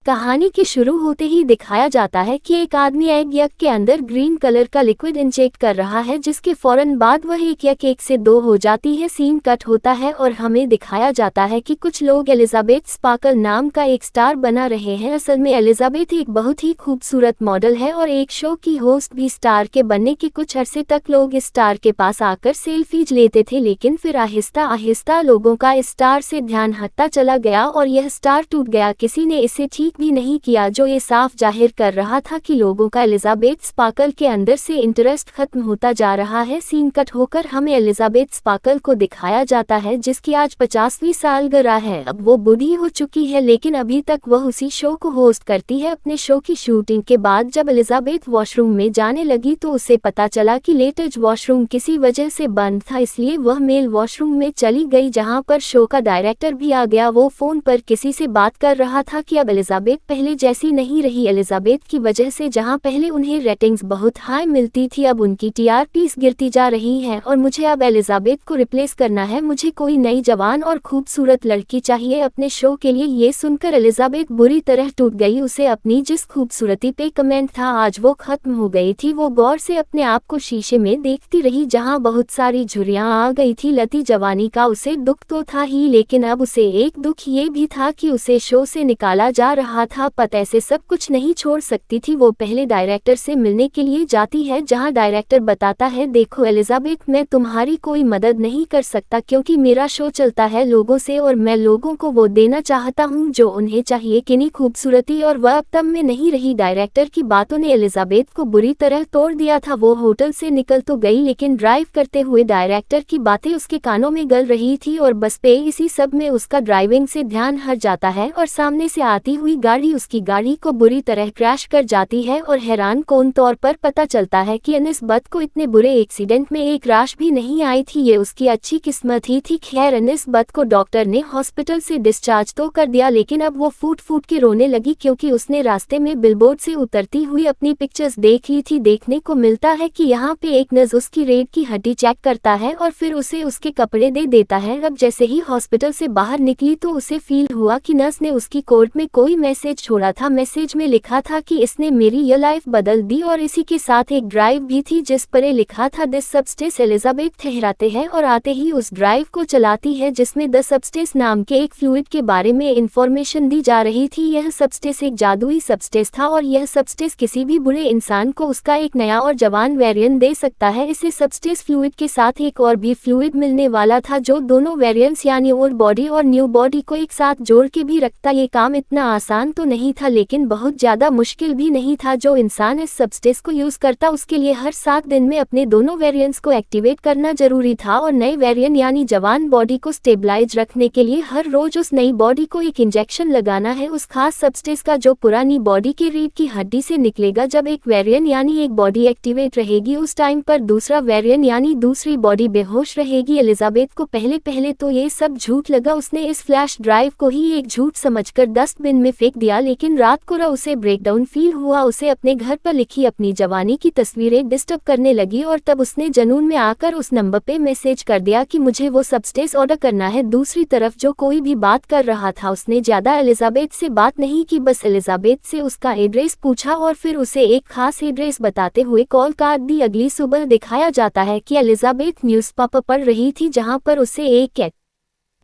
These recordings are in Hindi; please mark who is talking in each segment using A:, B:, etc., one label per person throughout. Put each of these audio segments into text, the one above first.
A: कहानी के शुरू होते ही दिखाया जाता है कि एक आदमी एग यक के अंदर ग्रीन कलर का लिक्विड इंजेक्ट कर रहा है, जिसके फौरन बाद वह एक यक 1 से 2 हो जाती है। सीन कट होता है और हमें दिखाया जाता है कि कुछ लोग एलिजाबेथ स्पार्कल नाम का एक स्टार बना रहे हैं। असल में एलिजाबेथ एक बहुत ही खूबसूरत मॉडल है और एक शो की होस्ट भी। स्टार के बनने के कुछ अरसे तक लोग इस स्टार के पास आकर सेल्फीज लेते थे, लेकिन फिर आहिस्ता आहिस्ता लोगों का इस स्टार से ध्यान हटता चला गया और यह स्टार टूट गया। किसी ने इसे ठीक भी नहीं किया, जो ये साफ जाहिर कर रहा था कि लोगों का एलिजाबेथ स्पार्कल के अंदर से इंटरेस्ट खत्म होता जा रहा है। सीन कट होकर हमें एलिजाबेथ स्पार्कल को दिखाया जाता है, जिसकी आज 50वीं सालगिरह है। अब वो बूढ़ी हो चुकी है, लेकिन अभी तक वह उसी शो को होस्ट करती है। अपने शो की शूटिंग के बाद जब एलिजाबेथ वॉशरूम में जाने लगी तो उसे पता चला कि लेटेज वॉशरूम किसी वजह से बंद था, इसलिए वह मेल वॉशरूम में चली गई, जहां पर शो का डायरेक्टर भी आ गया। वो फोन पर किसी से बात कर रहा था कि अब एलिजाबेथ पहले जैसी नहीं रही। एलिजाबेथ की वजह से जहां पहले उन्हें रेटिंग्स बहुत हाई मिलती थी, अब उनकी टीआरपीस गिरती जा रही हैं और मुझे अब एलिजाबेथ को रिप्लेस करना है। मुझे कोई नई जवान और खूबसूरत लड़की चाहिए अपने शो के लिए। ये सुनकर एलिजाबेथ बुरी तरह टूट गई। उसे अपनी जिस खूबसूरती पे कमेंट था, आज वो खत्म हो गई थी। वो गौर से अपने आप को शीशे में देखती रही, जहां बहुत सारी झुर्रियां आ गई थी। लती जवानी का उसे दुख तो था ही, लेकिन अब उसे एक दुख ये भी था कि उसे शो से निकाला जा रहा था। पता ऐसे सब कुछ नहीं छोड़ सकती थी। वो पहले डायरेक्टर से मिलने के लिए जाती है, जहां डायरेक्टर बताता है, देखो एलिजाबेथ, मैं तुम्हारी कोई मदद नहीं कर सकता क्योंकि मेरा शो चलता है लोगों से और मैं लोगों को वो देना चाहता हूं जो उन्हें चाहिए। किन्हीं खूबसूरती और वह अब तब में नहीं रही। डायरेक्टर की बातों ने एलिजाबेथ को बुरी तरह तोड़ दिया था। वो होटल से निकल तो गई, लेकिन ड्राइव करते हुए डायरेक्टर की बातें उसके कानों में गल रही थी और बस पे इसी सब में उसका ड्राइविंग से ध्यान हट जाता है और सामने से आती हुई गाड़ी उसकी गाड़ी को बुरी तरह क्रैश कर जाती है और हैरान कौन तौर पर पता चलता है कि अनिस्बत को इतने बुरे एक्सीडेंट में एक राश भी नहीं आई थी। ये उसकी अच्छी किस्मत ही थी। खैर, अनिस्बत को डॉक्टर ने हॉस्पिटल से डिस्चार्ज तो कर दिया, लेकिन अब वो फूट फूट के रोने लगी क्योंकि उसने रास्ते में बिलबोर्ड से उतरती हुई अपनी पिक्चर्स देख ली थी। देखने को मिलता है कि यहाँ पे एक नर्स उसकी रीढ़ की हड्डी चेक करता है और फिर उसे उसके कपड़े दे देता है। अब जैसे ही हॉस्पिटल से बाहर निकली तो उसे फील हुआ कि नर्स ने उसकी कोर्ट में कोई मैसेज छोड़ा था। मैसेज में लिखा था कि इसने मेरी ये लाइफ बदल दी और इसी के साथ एक ड्राइव भी थी जिस पर लिखा था दिस सब्सटेंस। एलिजाबेथ ठहराते हैं और आते ही उस ड्राइव को चलाती है, जिसमें द सब्सटेंस नाम के एक फ्लूइड के बारे में इंफॉर्मेशन दी जा रही थी। यह सब्सटेंस एक जादुई सब्सटेंस था और यह सब्सटेंस किसी भी बुरे इंसान को उसका एक नया और जवान वेरिएंट दे सकता है। इसे सब्सटेंस फ्लूइड के साथ एक और भी फ्लूइड मिलने वाला था जो दोनों वेरिएंट्स यानी ओल्ड बॉडी और न्यू बॉडी को एक साथ जोड़ के भी रखता। ये काम इतना आसान तो नहीं था, लेकिन बहुत ज्यादा मुश्किल भी नहीं था। जो इंसान इस सब्सटेंस को यूज करता उसके लिए हर 7 दिन में अपने दोनों वेरिएंट्स को एक्टिवेट करना जरूरी था और नए वेरिएंट यानी जवान बॉडी को स्टेबलाइज रखने के लिए हर रोज उस नई बॉडी को एक इंजेक्शन लगाना है उस खास सब्सटेंस का, जो पुरानी बॉडी की रीढ़ की हड्डी से निकलेगा। जब एक वेरिएंट यानी एक बॉडी एक्टिवेट रहेगी, उस टाइम पर दूसरा वेरिएंट यानी दूसरी बॉडी बेहोश रहेगी। एलिजाबेथ को पहले पहले तो ये सब झूठ लगा। उसने इस फ्लैश ड्राइव को ही एक झूठ समझकर डस्टबिन में फेंक दिया, लेकिन रात को उसे ब्रेकडाउन फील हुआ। उसे अपने घर पर लिखी अपनी जवानी की तस्वीरें डिस्टर्ब करने लगी और तब उसने जुनून में आकर उस नंबर पे मैसेज कर दिया कि मुझे वो सब्सटेंस ऑर्डर करना है। दूसरी तरफ जो कोई भी बात कर रहा था उसने ज्यादा एलिजाबेथ से बात नहीं की, बस एलिजाबेथ से उसका एड्रेस पूछा और फिर उसे एक खास एड्रेस बताते हुए कॉल काट दी। अगली सुबह दिखाया जाता है कि एलिजाबेथ न्यूज़पेपर पढ़ रही थी, जहां पर उसे एक कैट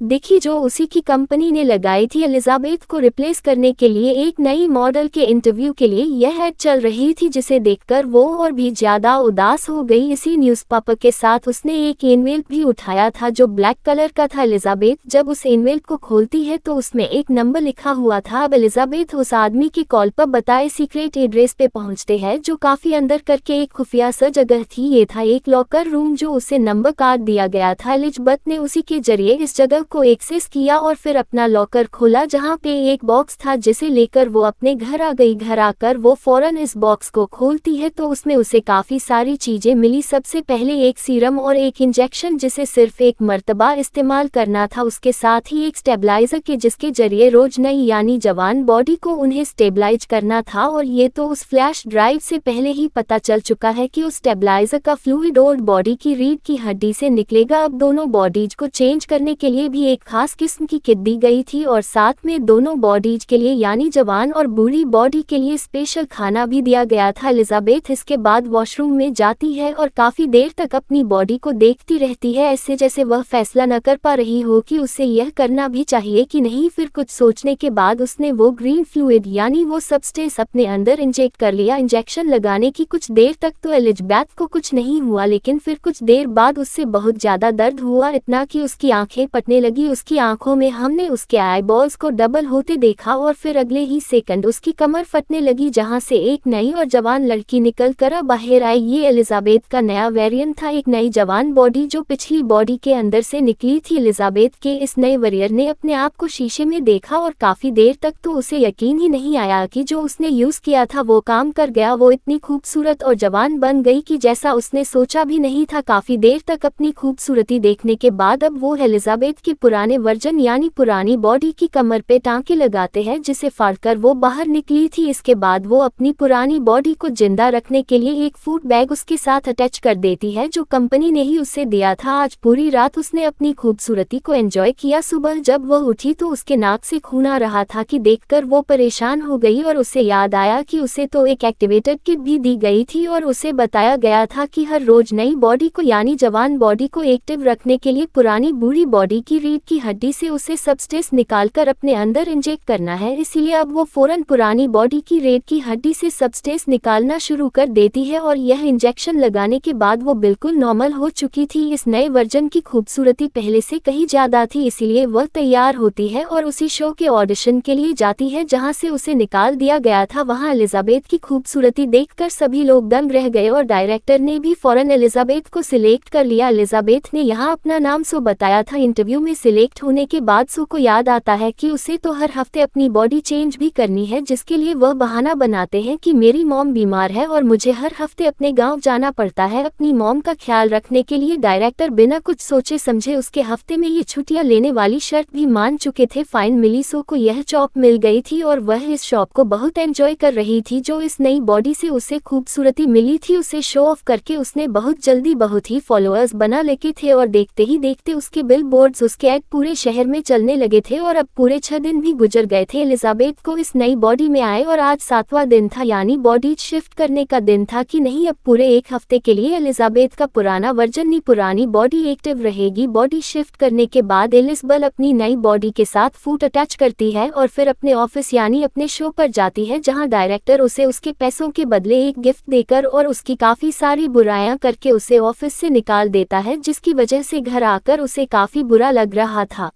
A: दिखी जो उसी की कंपनी ने लगाई थी। एलिजाबेथ को रिप्लेस करने के लिए एक नई मॉडल के इंटरव्यू के लिए यह ऐड चल रही थी, जिसे देखकर वो और भी ज्यादा उदास हो गई। इसी न्यूज़पेपर के साथ उसने एक एनवेल्प भी उठाया था जो ब्लैक कलर का था। एलिजाबेथ जब उस एनवेल्प को खोलती है तो उसमें एक नंबर लिखा हुआ था। अब एलिजाबेथ उस आदमी की कॉल पर बताए सीक्रेट एड्रेस पे पहुंचते हैं, जो काफी अंदर करके एक खुफिया सा जगह थी। ये था एक लॉकर रूम जो उसे नंबर काट दिया गया था। एलिजाबेथ ने उसी के जरिए इस जगह को एक्सेस किया और फिर अपना लॉकर खोला, जहां पे एक बॉक्स था जिसे लेकर वो अपने घर आ गई। घर आकर वो फौरन इस बॉक्स को खोलती है तो उसमें उसे काफी सारी चीजें मिली। सबसे पहले एक सीरम और एक इंजेक्शन जिसे सिर्फ एक मर्तबा इस्तेमाल करना था, उसके साथ ही एक स्टेबलाइजर के जिसके जरिए रोज नई यानी जवान बॉडी को उन्हें स्टेबलाइज करना था। और ये तो उस फ्लैश ड्राइव से पहले ही पता चल चुका है कि उस स्टेबलाइजर का फ्लूइड ओल्ड बॉडी की रीढ़ की हड्डी से निकलेगा। अब दोनों बॉडीज को चेंज करने के लिए भी भी एक खास किस्म की किट दी गई थी और साथ में दोनों बॉडीज के लिए यानी जवान और बूढ़ी बॉडी के लिए स्पेशल खाना भी दिया गया था। एलिजाबेथ इसके बाद वॉशरूम में जाती है और काफी देर तक अपनी बॉडी को देखती रहती है, ऐसे जैसे वह फैसला न कर पा रही हो कि उसे यह करना भी चाहिए कि नहीं। फिर कुछ सोचने के बाद उसने वो ग्रीन फ्लूइड यानी वो सब्सटेंस अपने अंदर इंजेक्ट कर लिया। इंजेक्शन लगाने की कुछ देर तक तो एलिजाबेथ को कुछ नहीं हुआ, लेकिन फिर कुछ देर बाद उससे बहुत ज्यादा दर्द हुआ, इतना कि उसकी आंखें फटने लगी। उसकी आंखों में हमने उसके आईबॉल्स को डबल होते देखा और फिर अगले ही सेकंड उसकी कमर फटने लगी, जहां से एक नई और जवान लड़की निकल कर बाहर आई। ये एलिजाबेथ का नया वेरिएंट था, एक नई जवान बॉडी जो पिछली बॉडी के अंदर से निकली थी। एलिजाबेथ के इस नए वेरियर ने अपने आप को शीशे में देखा और काफी देर तक तो उसे यकीन ही नहीं आया कि जो उसने यूज किया था वो काम कर गया। वो इतनी खूबसूरत और जवान बन गई कि जैसा उसने सोचा भी नहीं था। काफी देर तक अपनी खूबसूरती देखने के बाद अब वो एलिजाबेथ के पुराने वर्जन यानी पुरानी बॉडी की कमर पे टांके लगाते हैं, जिसे फाड़कर वो बाहर निकली थी। इसके बाद वो अपनी पुरानी बॉडी को जिंदा रखने के लिए एक फूड बैग उसके साथ अटैच कर देती है, जो कंपनी ने ही उसे दिया था। आज पूरी रात उसने अपनी खूबसूरती को एंजॉय किया। सुबह जब वह उठी तो उसके नाक से खून आ रहा था कि देखकर वो परेशान हो गई और उसे याद आया कि उसे तो एक एक्टिवेटर किट भी दी गई थी और उसे बताया गया था कि हर रोज नई बॉडी को यानी जवान बॉडी को एक्टिव रखने के लिए पुरानी बूढ़ी बॉडी की रीढ़ की हड्डी से उसे सब्सटेंस निकालकर अपने अंदर इंजेक्ट करना है। इसीलिए अब वो फौरन पुरानी बॉडी की रीढ़ की हड्डी से सब्सटेंस निकालना शुरू कर देती है और यह इंजेक्शन लगाने के बाद वो बिल्कुल नॉर्मल हो चुकी थी। इस नए वर्जन की खूबसूरती पहले से कहीं ज्यादा थी, इसीलिए वह तैयार होती है और उसी शो के ऑडिशन के लिए जाती है जहां से उसे निकाल दिया गया था। वहां एलिजाबेथ की खूबसूरती देखकर सभी लोग दंग रह गए और डायरेक्टर ने भी फौरन एलिजाबेथ को सिलेक्ट कर लिया। एलिजाबेथ ने यहाँ अपना नाम सो बताया था। इंटरव्यू में सिलेक्ट होने के बाद सो को याद आता है कि उसे तो हर हफ्ते अपनी बॉडी चेंज भी करनी है, जिसके लिए वह बहाना बनाते हैं कि मेरी मॉम बीमार है और मुझे हर हफ्ते अपने गांव जाना पड़ता है अपनी मॉम का ख्याल रखने के लिए। डायरेक्टर बिना कुछ सोचे समझे उसके हफ्ते में ये छुट्टियां लेने वाली शर्त भी मान चुके थे। फाइन मिली सो को यह जॉब मिल गई थी और वह इस शॉप को बहुत एंजॉय कर रही थी। जो इस नई बॉडी से उसे खूबसूरती मिली थी उसे शो ऑफ करके उसने बहुत जल्दी बहुत ही फॉलोअर्स बना लेके थे और देखते ही देखते उसके बिल बोर्ड्स उसके ऐड पूरे शहर में चलने लगे थे और अब पूरे 6 दिन भी गुजर गए थे एलिजाबेथ को इस नई बॉडी में आए और आज 7वां दिन था, यानी बॉडी शिफ्ट करने का दिन था कि नहीं। अब पूरे एक हफ्ते के लिए एलिजाबेथ का पुराना वर्जन नहीं पुरानी बॉडी एक्टिव रहेगी। बॉडी शिफ्ट करने के बाद एलिजाबेथ अपनी नई बॉडी के साथ फूट अटैच करती है और फिर अपने ऑफिस यानी अपने शो पर जाती है, जहां डायरेक्टर उसे उसके पैसों के बदले एक गिफ्ट देकर और उसकी काफी सारी बुराइयां करके उसे ऑफिस से निकाल देता है, जिसकी वजह से घर आकर उसे काफी बुरा लग रहा था।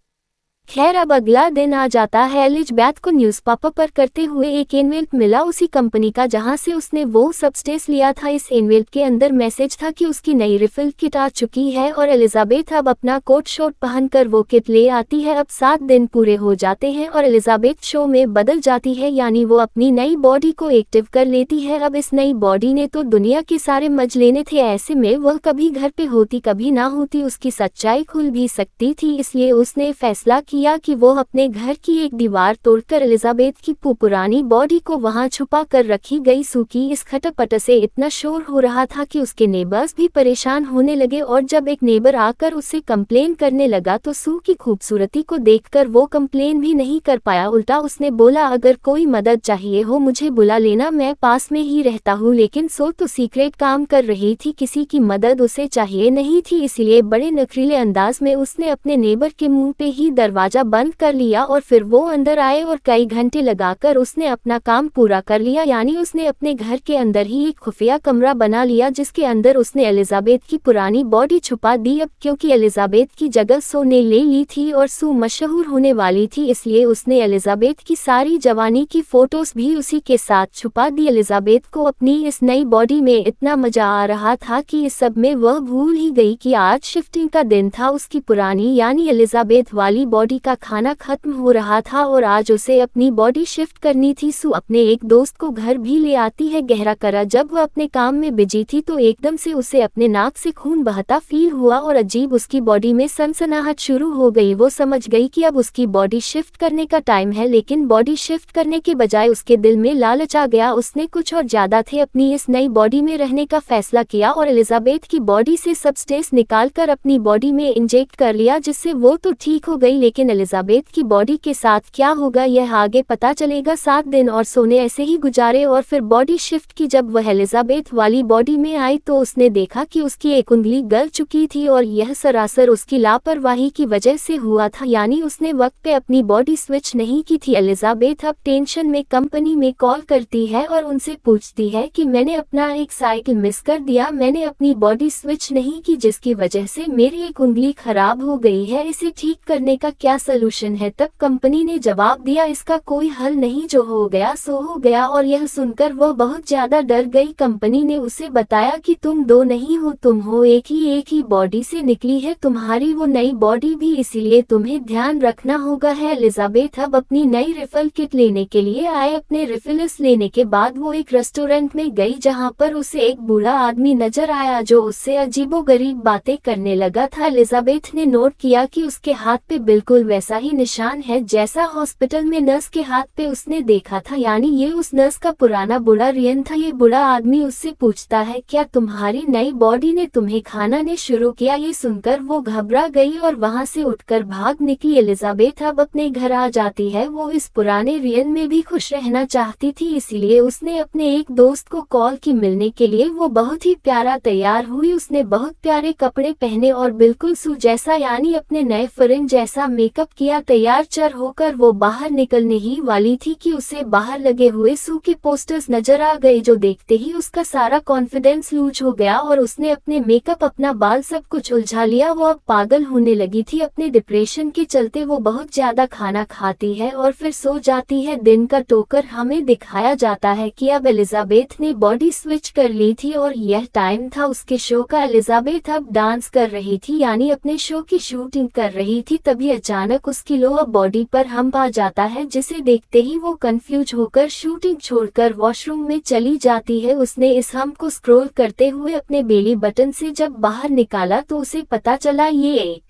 A: खैर अब अगला दिन आ जाता है। एलिजाबेथ को न्यूज़पेपर पर करते हुए एक एनवेल्प मिला उसी कंपनी का जहां से उसने वो सब्सटेंस लिया था। इस एनवेल्प के अंदर मैसेज था कि उसकी नई रिफिल किट आ चुकी है और एलिजाबेथ अब अपना कोट शॉट पहनकर वो किट ले आती है। अब 7 दिन पूरे हो जाते हैं और एलिजाबेथ शो में बदल जाती है, यानी वो अपनी नई बॉडी को एक्टिव कर लेती है। अब इस नई बॉडी ने तो दुनिया के सारे मज लेने थे, ऐसे में वह कभी घर पे होती कभी ना होती, उसकी सच्चाई खुल भी सकती थी। इसलिए उसने फैसला किया कि वो अपने घर की एक दीवार तोड़कर एलिजाबेथ की पुरानी बॉडी को वहां छुपा कर रखी गई। सू की इस खटपट से इतना शोर हो रहा था कि उसके नेबर्स भी परेशान होने लगे और जब एक नेबर आकर उससे कंप्लेन करने लगा तो सू की खूबसूरती को देखकर वो कंप्लेन भी नहीं कर पाया। उल्टा उसने बोला, अगर कोई मदद चाहिए हो मुझे बुला लेना, मैं पास में ही रहता हूँ। लेकिन सो तो सीक्रेट काम कर रही थी, किसी की मदद उसे चाहिए नहीं थी, इसलिए बड़े नखरीले अंदाज में उसने अपने नेबर के मुंह पे ही दरवाजा बंद कर लिया और फिर वो अंदर आए और कई घंटे लगाकर उसने अपना काम पूरा कर लिया। यानी उसने अपने घर के अंदर ही एक खुफिया कमरा बना लिया जिसके अंदर उसने एलिजाबेथ की पुरानी बॉडी छुपा दी। अब क्योंकि एलिजाबेथ की जगह सू ने ले ली थी और सू मशहूर होने वाली थी, इसलिए उसने एलिजाबेथ की सारी जवानी की फोटोज भी उसी के साथ छुपा दी। एलिजाबेथ को अपनी इस नई बॉडी में इतना मजा आ रहा था कि इस सब में वह भूल ही गई कि आज शिफ्टिंग का दिन था। उसकी पुरानी यानी एलिजाबेथ वाली बॉडी बॉडी का खाना खत्म हो रहा था और आज उसे अपनी बॉडी शिफ्ट करनी थी। सू अपने एक दोस्त को घर भी ले आती है। गहरा करा जब वह अपने काम में बिजी थी तो एकदम से उसे अपने नाक से खून बहता फील हुआ और अजीब उसकी बॉडी में सनसनाहट शुरू हो गई। वो समझ गई कि अब उसकी बॉडी शिफ्ट करने का टाइम है, लेकिन बॉडी शिफ्ट करने के बजाय उसके दिल में लालच आ गया। उसने कुछ और ज्यादा थे अपनी इस नई बॉडी में रहने का फैसला किया और एलिजाबेथ की बॉडी से सब्सटेंस निकालकर अपनी बॉडी में इंजेक्ट कर लिया, जिससे वो तो ठीक हो गई, लेकिन एलिजाबेथ की बॉडी के साथ क्या होगा यह आगे पता चलेगा। 7 दिन और सोने ऐसे ही गुजारे और फिर बॉडी शिफ्ट की। जब वह एलिजाबेथ वाली बॉडी में आई तो उसने देखा कि उसकी एक उंगली गल चुकी थी और यह सरासर उसकी लापरवाही की वजह से हुआ था, यानी उसने वक्त पे अपनी बॉडी स्विच नहीं की थी। एलिजाबेथ अब टेंशन में कंपनी में कॉल करती है और उनसे पूछती है कि मैंने अपना एक साइकिल मिस कर दिया, मैंने अपनी बॉडी स्विच नहीं की जिसकी वजह से मेरी एक उंगली खराब हो गई है, इसे ठीक करने का क्या सलूशन है। तब कंपनी ने जवाब दिया इसका कोई हल नहीं, जो हो गया सो हो गया। और यह सुनकर वह बहुत ज्यादा डर गई। कंपनी ने उसे बताया कि तुम दो नहीं हो, तुम हो एक ही बॉडी से निकली है तुम्हारी वो नई बॉडी भी, इसीलिए तुम्हें ध्यान रखना होगा है। एलिजाबेथ अब अपनी नई रिफिल किट लेने के लिए आए। अपने रिफिल्स लेने के बाद वो एक रेस्टोरेंट में गई जहां पर उसे एक बूढ़ा आदमी नजर आया जो उससे अजीबोगरीब बातें करने लगा था। एलिजाबेथ ने नोट किया कि उसके हाथ पे बिल्कुल वैसा ही निशान है जैसा हॉस्पिटल में नर्स के हाथ पे उसने देखा था, यानी ये उस नर्स का पुराना बुढ़ा रियन था। ये बुढ़ा आदमी उससे पूछता है क्या तुम्हारी नई बॉडी ने तुम्हें खाना ने शुरू किया। ये सुनकर वो घबरा गई और वहां से उठकर भाग निकली। एलिजाबेथ अब अपने घर आ जाती है। वो इस पुराने रियन में भी खुश रहना चाहती थी, इसीलिए उसने अपने एक दोस्त को कॉल की मिलने के लिए। वो बहुत ही प्यारा तैयार हुई, उसने बहुत प्यारे कपड़े पहने और बिल्कुल सू जैसा यानी अपने नए फ्रेंड जैसा मेकअप किया। तैयार चर होकर वो बाहर निकलने ही वाली थी कि उसे बाहर लगे हुए सू के पोस्टर्स नजर आ गए, जो देखते ही उसका सारा कॉन्फिडेंस लूज हो गया और उसने अपने मेकअप अपना बाल सब कुछ उलझा लिया। वो अब पागल होने लगी थी अपने डिप्रेशन के चलते। वो बहुत ज्यादा खाना खाती है और फिर सो जाती है। दिन का टोकर हमें दिखाया जाता है कि अब एलिजाबेथ ने बॉडी स्विच कर ली थी और यह टाइम था उसके शो का। एलिजाबेथ अब डांस कर रही थी, यानी अपने शो की शूटिंग कर रही थी। तभी अचानक उसकी लोअर बॉडी पर हम्प आ जाता है, जिसे देखते ही वो कंफ्यूज होकर शूटिंग छोड़कर वॉशरूम में चली जाती है। उसने इस हम्प को स्क्रॉल करते हुए अपने बेली बटन से जब बाहर निकाला तो उसे पता चला ये एक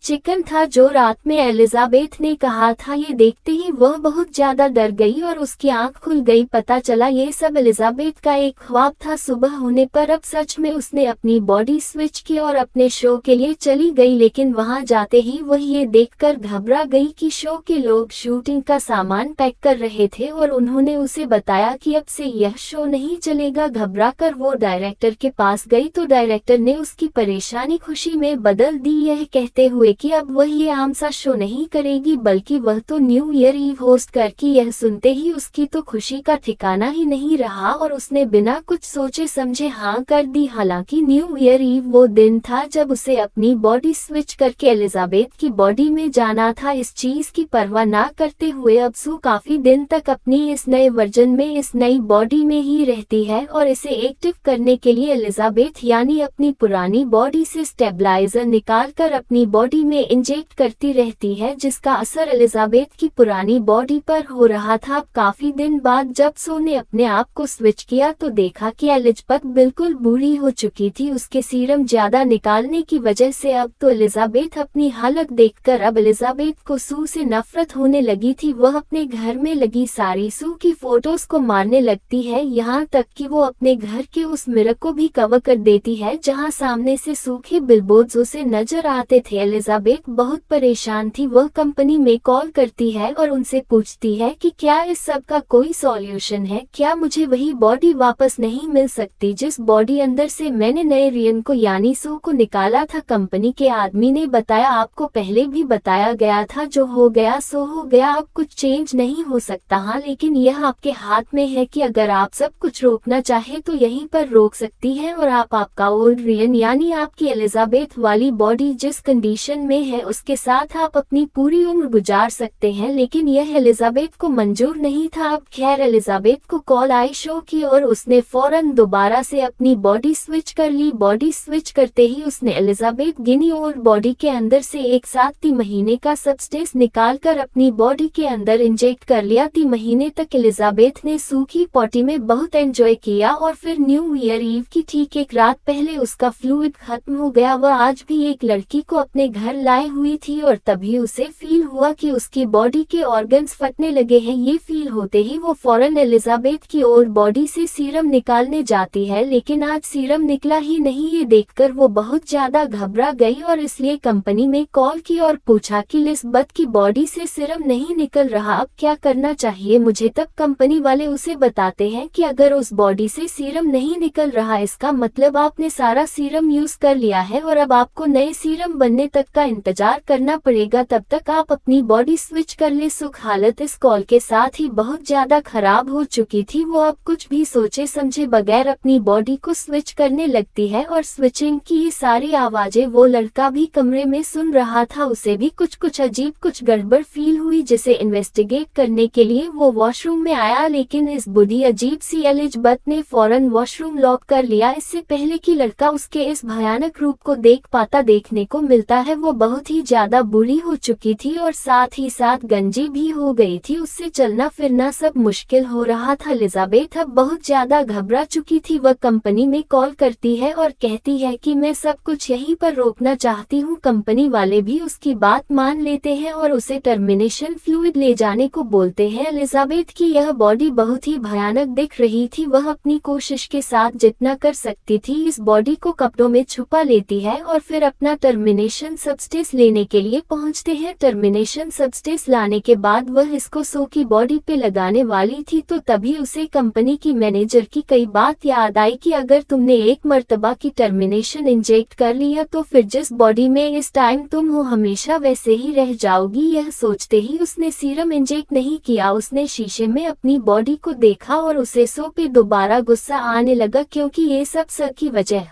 A: चिकन था जो रात में एलिजाबेथ ने कहा था। ये देखते ही वह बहुत ज्यादा डर गई और उसकी आंख खुल गई। पता चला ये सब एलिजाबेथ का एक ख्वाब था। सुबह होने पर अब सच में उसने अपनी बॉडी स्विच की और अपने शो के लिए चली गई, लेकिन वहां जाते ही वह ये देखकर घबरा गई कि शो के लोग शूटिंग का सामान पैक कर रहे थे और उन्होंने उसे बताया कि अब से यह शो नहीं चलेगा। घबरा कर वो डायरेक्टर के पास गई तो डायरेक्टर ने उसकी परेशानी खुशी में बदल दी, यह कहते हुए कि अब वह ये आम सा शो नहीं करेगी बल्कि वह तो न्यू ईयर ईव होस्ट करके। यह सुनते ही उसकी तो खुशी का ठिकाना ही नहीं रहा और उसने बिना कुछ सोचे समझे हाँ कर दी। हालांकि न्यू ईयर ईव वो दिन था जब उसे अपनी बॉडी स्विच करके एलिजाबेथ की बॉडी में जाना था। इस चीज की परवाह ना करते हुए अब सू काफी दिन तक अपनी इस नए वर्जन में इस नई बॉडी में ही रहती है और इसे एक्टिव करने के लिए एलिजाबेथ यानी अपनी पुरानी बॉडी से स्टेबलाइजर निकालकर अपनी बॉडी में इंजेक्ट करती रहती है, जिसका असर एलिजाबेथ की पुरानी बॉडी पर हो रहा था। अब काफी दिन बाद जब सो ने अपने आप को स्विच किया तो देखा कि एलिजाबेथ बिल्कुल बूढ़ी हो चुकी थी। उसके सीरम ज्यादा निकालने की वजह से अब तो एलिजाबेथ अपनी हालत देखकर अब एलिजाबेथ को सू से नफरत होने लगी थी। वह अपने घर में लगी सारी सू की फोटोज को मारने लगती है, यहाँ तक कि वो अपने घर के उस मिरर को भी कवर कर देती है जहाँ सामने से सूखे बिलबोर्ड्स उसे नजर आते थे। एलिजाबेथ बहुत परेशान थी। वह कंपनी में कॉल करती है और उनसे पूछती है कि क्या इस सब का कोई सॉल्यूशन है, क्या मुझे वही बॉडी वापस नहीं मिल सकती जिस बॉडी अंदर से मैंने नए रियन को यानी सू को निकाला था। कंपनी के आदमी ने बताया आपको पहले भी बताया गया था, जो हो गया सो हो गया, अब कुछ चेंज नहीं हो सकता। हाँ, लेकिन यह आपके हाथ में है कि अगर आप सब कुछ रोकना चाहे तो यहीं पर रोक सकती है और आप आपका ओल्ड रियन यानी आपकी एलिजाबेथ वाली बॉडी जिस कंडीशन में है उसके साथ आप अपनी पूरी उम्र गुजार सकते हैं, लेकिन यह एलिजाबेथ को मंजूर नहीं था। अब खैर एलिजाबेथ को कॉल आई शो की और उसने फौरन दोबारा से अपनी बॉडी स्विच कर ली। बॉडी स्विच करते ही उसने एलिजाबेथ गिनी और बॉडी के अंदर से एक साथ 3 महीने का सब्सटेंस निकालकर अपनी बॉडी के अंदर इंजेक्ट कर लिया। 3 महीने तक एलिजाबेथ ने सूखी पॉटी में बहुत एंजॉय किया और फिर न्यू ईयर ईव की ठीक एक रात पहले उसका फ्लूइड खत्म हो गया। वह आज भी एक लड़की को अपने घर लाए हुई थी और तभी उसे फील हुआ कि उसकी बॉडी के ऑर्गन्स फटने लगे हैं। ये फील होते ही वो फौरन एलिजाबेथ की ओर बॉडी से सीरम निकालने जाती है, लेकिन आज सीरम निकला ही नहीं। ये देखकर वो बहुत ज्यादा घबरा गई और इसलिए कंपनी में कॉल की और पूछा कि लिज़बथ की बॉडी से सीरम नहीं निकल रहा, अब क्या करना चाहिए मुझे। तब कंपनी वाले उसे बताते हैं कि अगर उस बॉडी से सीरम नहीं निकल रहा इसका मतलब आपने सारा सीरम यूज कर लिया है और अब आपको नए सीरम बनने तक का इंतजार करना पड़ेगा, तब तक आप अपनी बॉडी स्विच कर ले। सुख हालत इस कॉल के साथ ही बहुत ज्यादा खराब हो चुकी थी। वो अब कुछ भी सोचे समझे बगैर अपनी बॉडी को स्विच करने लगती है और स्विचिंग की ये सारी आवाजें वो लड़का भी कमरे में सुन रहा था। उसे भी कुछ अजीब कुछ गड़बड़ फील हुई, जिसे इन्वेस्टिगेट करने के लिए वो वॉशरूम में आया, लेकिन इस बुढ़ी अजीब सी एलिजाबेथ ने फौरन वॉशरूम लॉक कर लिया। इससे पहले कि लड़का उसके इस भयानक रूप को देख पाता, देखने को मिलता है वो बहुत ही ज्यादा बुरी हो चुकी थी और साथ ही साथ गंजी भी हो गई थी। उससे चलना फिरना सब मुश्किल हो रहा था। एलिजाबेथ अब बहुत ज्यादा घबरा चुकी थी। वह कंपनी में कॉल करती है और कहती है कि मैं सब कुछ यहीं पर रोकना चाहती हूँ। कंपनी वाले भी उसकी बात मान लेते हैं और उसे टर्मिनेशन फ्लूइड ले जाने को बोलते हैं। एलिजाबेथ की यह बॉडी बहुत ही भयानक दिख रही थी। वह अपनी कोशिश के साथ जितना कर सकती थी इस बॉडी को कपड़ों में छुपा लेती है और फिर अपना टर्मिनेशन सब्सटेंस लेने के लिए पहुंचते हैं। टर्मिनेशन सब्सटेंस लाने के बाद वह इसको सो की बॉडी पे लगाने वाली थी, तो तभी उसे कंपनी की मैनेजर की कई बात याद आई कि अगर तुमने एक मर्तबा की टर्मिनेशन इंजेक्ट कर लिया तो फिर जिस बॉडी में इस टाइम तुम हो हमेशा वैसे ही रह जाओगी। यह सोचते ही उसने सीरम इंजेक्ट नहीं किया। उसने शीशे में अपनी बॉडी को देखा और उसे सो पे दोबारा गुस्सा आने लगा, क्योंकि ये सब सर की वजह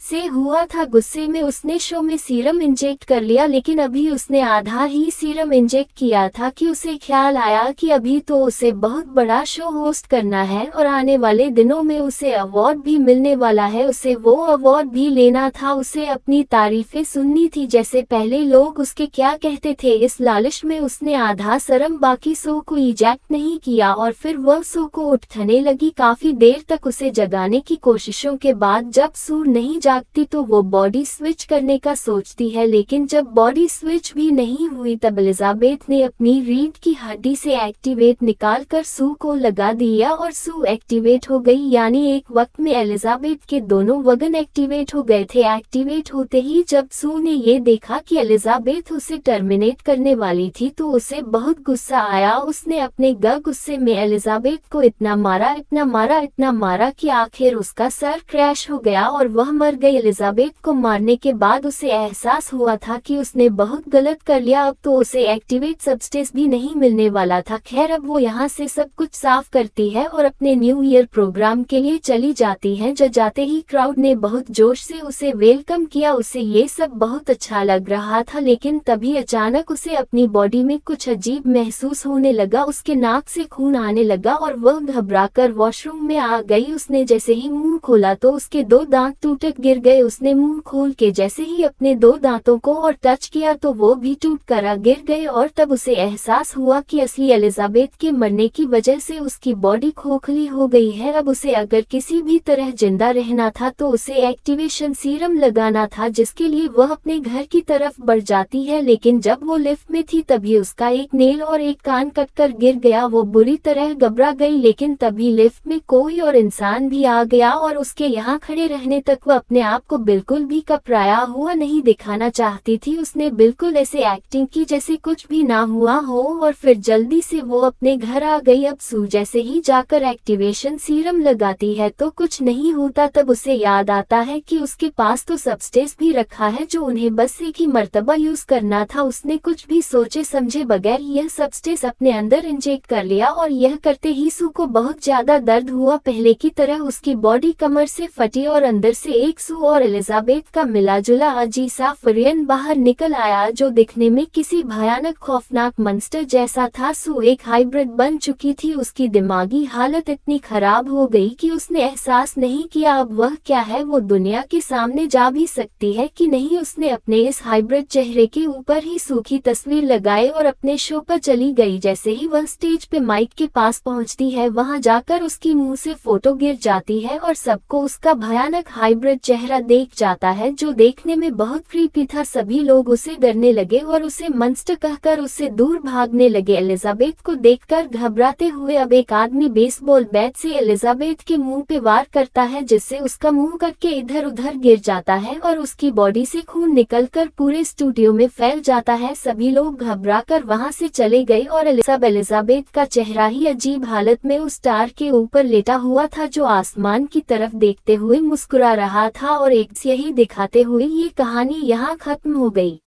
A: से हुआ था। गुस्से में उसने शो में सीरम इंजेक्ट कर लिया, लेकिन अभी उसने आधा ही सीरम इंजेक्ट किया था कि उसे ख्याल आया कि अभी तो उसे बहुत बड़ा शो होस्ट करना है और आने वाले दिनों में उसे अवार्ड भी मिलने वाला है। उसे वो अवार्ड भी लेना था, उसे अपनी तारीफें सुननी थी जैसे पहले लोग उसके क्या कहते थे। इस लालच में उसने आधा शर्म बाकी शो को इजेक्ट नहीं किया और फिर वह शो को उठने लगी। काफी देर तक उसे जगाने की कोशिशों के बाद जब सूर नहीं जागती तो वो बॉडी स्विच करने का सोचती है, लेकिन जब बॉडी स्विच भी नहीं हुई तब एलिजाबेथ ने अपनी रीढ़ की हड्डी से एक्टिवेट निकालकर सू को लगा दिया और सू एक्टिवेट हो गई। यानी एक वक्त में एलिजाबेथ के दोनों वगन एक्टिवेट हो गए थे। एक्टिवेट होते ही जब सू ने ये देखा कि एलिजाबेथ उसे टर्मिनेट करने वाली थी तो उसे बहुत गुस्सा आया। उसने अपने गुस्से में एलिजाबेथ को इतना मारा कि आखिर उसका सर क्रैश हो गया और वह मर गई। एलिजाबेथ को मारने के बाद उसे एहसास हुआ था कि उसने बहुत गलत कर लिया। अब तो उसे एक्टिवेट सब्सटेंस भी नहीं मिलने वाला था। खैर अब वो यहाँ से सब कुछ साफ करती है और अपने न्यू ईयर प्रोग्राम के लिए चली जाती है। जो जाते ही क्राउड ने बहुत जोश से उसे वेलकम किया। उसे ये सब बहुत अच्छा लग रहा था, लेकिन तभी अचानक उसे अपनी बॉडी में कुछ अजीब महसूस होने लगा। उसके नाक से खून आने लगा और वह घबराकर वॉशरूम में आ गई। उसने जैसे ही मुंह खोला तो उसके 2 दांत टूट गिर गए। उसने मुंह खोल के जैसे ही अपने 2 दांतों को और टच किया तो वो भी टूट कर गिर गए और तब उसे एहसास हुआ कि असली एलिजाबेथ के मरने की वजह से उसकी बॉडी खोखली हो गई है। अब उसे अगर किसी भी तरह जिंदा रहना था तो उसे एक्टिवेशन सीरम लगाना था, जिसके लिए वह अपने घर की तरफ बढ़ जाती है। लेकिन जब वो लिफ्ट में थी तभी उसका एक नेल और एक कान कटकर गिर गया। वो बुरी तरह घबरा गई, लेकिन तभी लिफ्ट में कोई और इंसान भी आ गया और उसके यहाँ खड़े रहने तक वह अपने आप को बिल्कुल भी घबराया हुआ नहीं दिखाना चाहती थी। उसने बिल्कुल ऐसे एक्टिंग की जैसे कुछ भी ना हुआ हो और फिर जल्दी से वो अपने घर आ गई। अब सू जैसे ही जाकर एक्टिवेशन सीरम लगाती है तो कुछ नहीं होता। तब उसे याद आता है कि उसके पास तो सब्सटेंस भी रखा है जो उन्हें बस एक ही मर्तबा यूज करना था। उसने कुछ भी सोचे समझे बगैर यह सब्सटेंस अपने अंदर इंजेक्ट कर लिया और यह करते ही सू को बहुत ज्यादा दर्द हुआ। पहले की तरह उसकी बॉडी कमर से फटी और अंदर से एक सू और एलिजाबेथ का मिलाजुला अजीब सा वेरिएंट बाहर निकल आया जो दिखने में किसी भयानक खौफनाक मंस्टर जैसा था। सू एक हाइब्रिड बन चुकी थी। उसकी दिमागी हालत इतनी खराब हो गई कि उसने एहसास नहीं किया अब वह क्या है, वो दुनिया के सामने जा भी सकती है कि नहीं। उसने अपने इस हाइब्रिड चेहरे के ऊपर ही सू की तस्वीर लगाई और अपने शो पर चली गई। जैसे ही वह स्टेज पे माइक के पास पहुंचती है, वहां जाकर उसकी मुंह से फोटो गिर जाती है और सबको उसका भयानक हाइब्रिड चेहरा देख जाता है जो देखने में बहुत क्रीपी था। सभी लोग उसे डरने लगे और उसे मंस्टर कहकर उससे दूर भागने लगे। एलिजाबेथ को देखकर घबराते हुए अब एक आदमी बेसबॉल बैट से एलिजाबेथ के मुंह पे वार करता है, जिससे उसका मुंह कट के इधर उधर गिर जाता है और उसकी बॉडी से खून निकलकर पूरे स्टूडियो में फैल जाता है। सभी लोग घबराकर वहां से चले गए और एलिजाबेथ का चेहरा ही अजीब हालत में उस स्टार के ऊपर लेटा हुआ था जो आसमान की तरफ देखते हुए मुस्कुरा रहा था। और एक यही दिखाते हुए ये कहानी यहाँ खत्म हो गई।